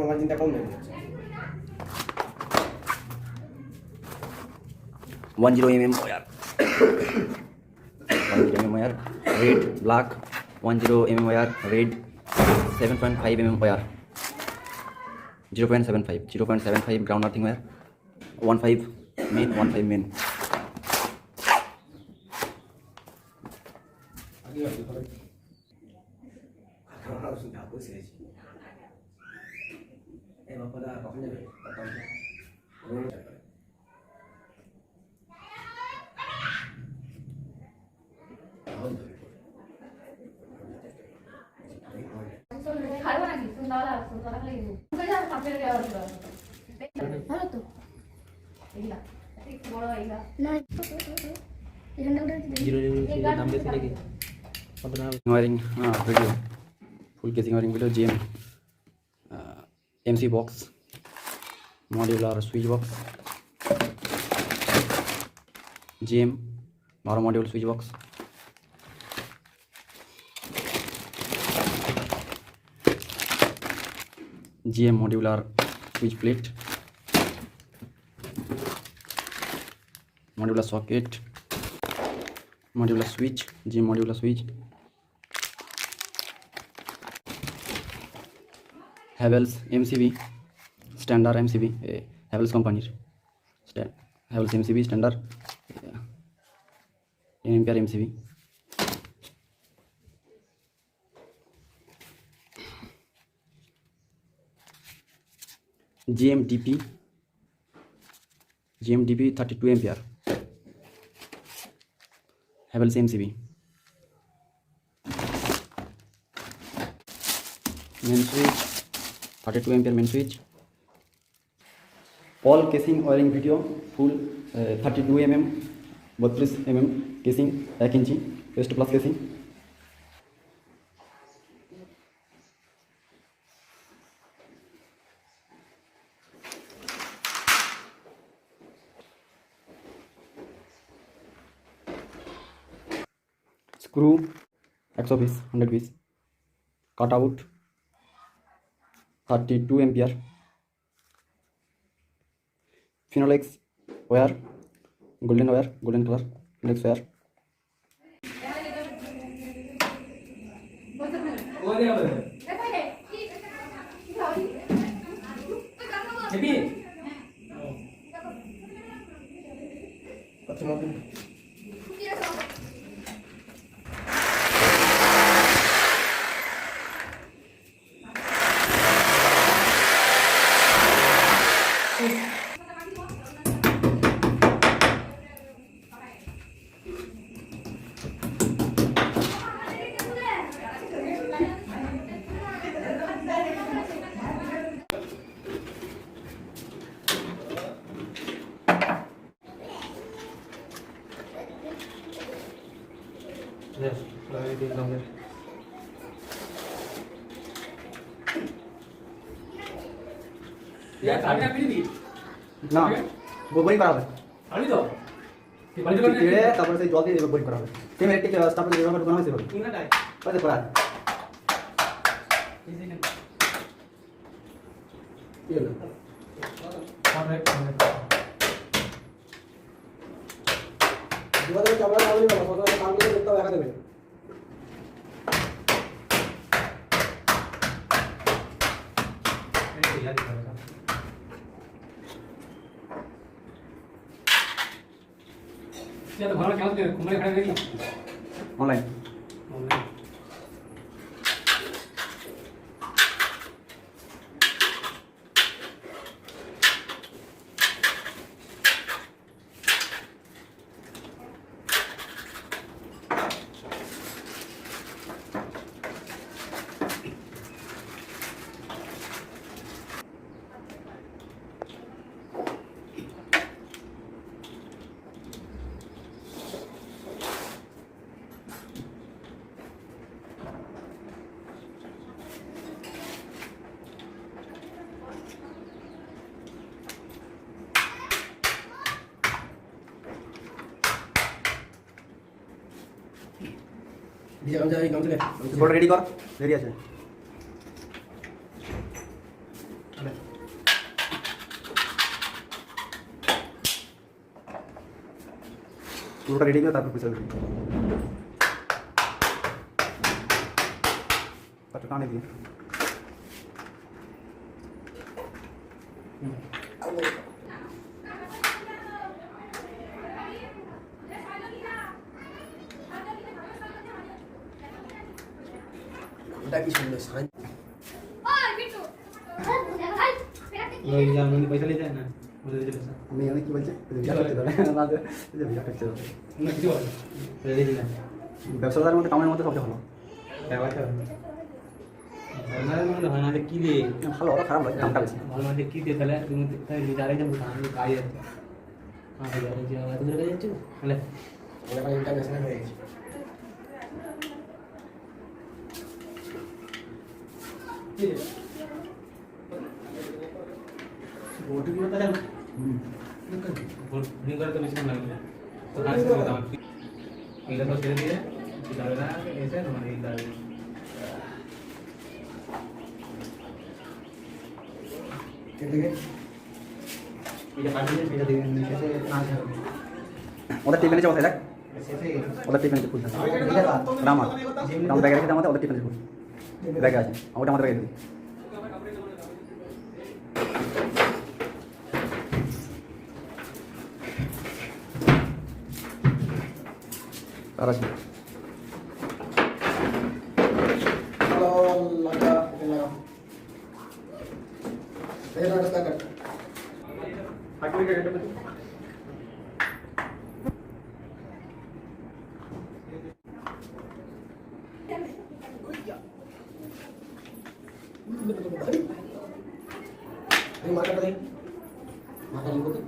আমার চিন্তা কম হয়ে যাচ্ছে 10 mm wire 10 mm wire red black 10 mm wire red 7.5 mm wire 0.75 ground earthing wire 1 5 main ভালো তো না wiring video full casing wiring video GM MC box modular switch box GM 12 module switch box GM modular switch plate modular socket modular switch GM modular switch Havells MCB standard MCB Havells company Havells MCB standard 10 ampere MCB GMDP 32 ampere Havells MCB main switch 32 ampere main switch all casing wiring video full 32 mm 32 mm casing 1 इंची west plus casing screw 100 piece 100 piece cut out 32 ampere Phenolix wire golden color Phenolix wire Yes, I did longer. यार सामने आप भी না boring করা হবে अभी तो তেড়ে তারপরে সেই জল দিয়ে বোরিং করা হবে সেম ইলেকট্রিক স্টাফ দিয়ে যেভাবে ঢোকানো হয়েছে সেভাবে कितना टाइम কত করা কি হলো দুবারে চাবড়া নাও দিবা কত কাম করে দেখতে হবে একা দেবে या तो घर में क्या होते हैं घूमने खड़े रहेंगे অনলাইন আমি যাই গাম থেকে বোর্ড রেডি কর রেডি আছে পুরোটা রেডি করে তারপর পিছনে রেডি তারপর টানে দিয়ে এটা কি সুন্দর সাইন ওই বিট্টু ভাই ওই যার মনে পয়সা নিয়ে যায় না বলে দিতে পয়সা আমি অনেক কি বলছে বিরাট করতে পারে না বিরাট করতে পারে না কিছু বলে বলে দিলাম ব্যবসাদারের মধ্যে কামের মধ্যে সবচেয়ে ভালো ব্যাপারটা আমার মনে হয় না কি রে ভালো ওরা খারাপ লাগে দামটা বেশি ভালো মানে কি দিয়ে তাহলে তুমি তাহলে যারে যাবো আমি কাজ আছে আমি যারে যাবো এত দূরে কাজ যাচ্ছ তাহলে এখন ইন্টারন্যাশনাল হয়ে গেছে ভোট কি কথা জানো ভোট নিয়ে করে তো বেশি টাইম লাগবে তো কাজ করে দাও এটা তো ছেড়ে দিয়ে যাবে না এসে মানে এই দাঁড়াবে এদিকে এটা কাটিয়ে সেটা দিয়ে শেষে না যাবে ওদের টিফিনে যাবো দেখ শেষে ওদের টিফিনে ফুল থাকে রামার রাম ব্যাগে রেখে আমাদের ওদের টিফিনে ফুল ব্যাগে আছে ওটা আমাদের ব্যাগে দিই আর আছে হ্যালো লাগা এটা লাগা এটা রাস্তা কাট আগে গেটে তো এই মাথাটা দেই মাথা লিখো তো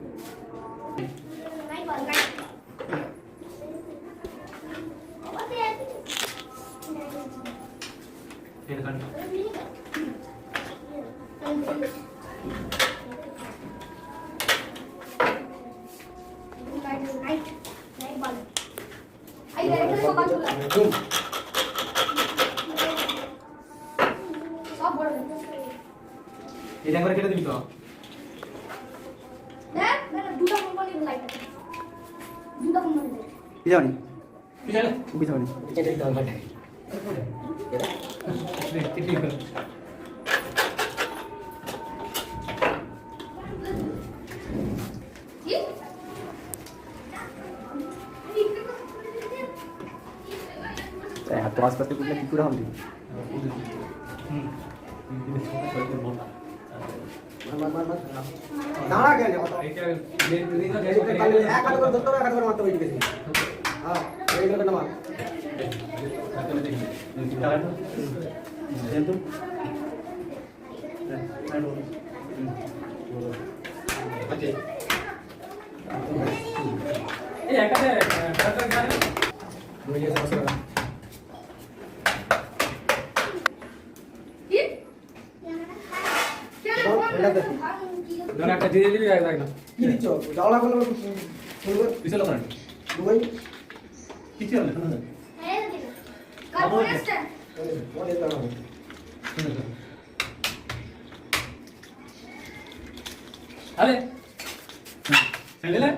নাই বল গাই এটা কাট এটা করে কেটে দিবি তো কি জানি কি জানে কি জানি এটা দিতে হবে এটা ঠিক করে হাত তো আস্তে আস্তে করলে কি করে হবে মার মার মার দাঁড়া কেন কথা এটা এক হাত করে ধরতে হবে এক হাত করে মারতে হবে ঠিক আছে হ্যাঁ এই করে না মার এই একাতে জানে দুই যে সমস্যা ধর একটা দিয়ে দিবি একদম কি দিচ্ছ জাওলা গুলো পিছলে করেন দুই কিছু হবে না ওরে দাও আরে ছেড়ে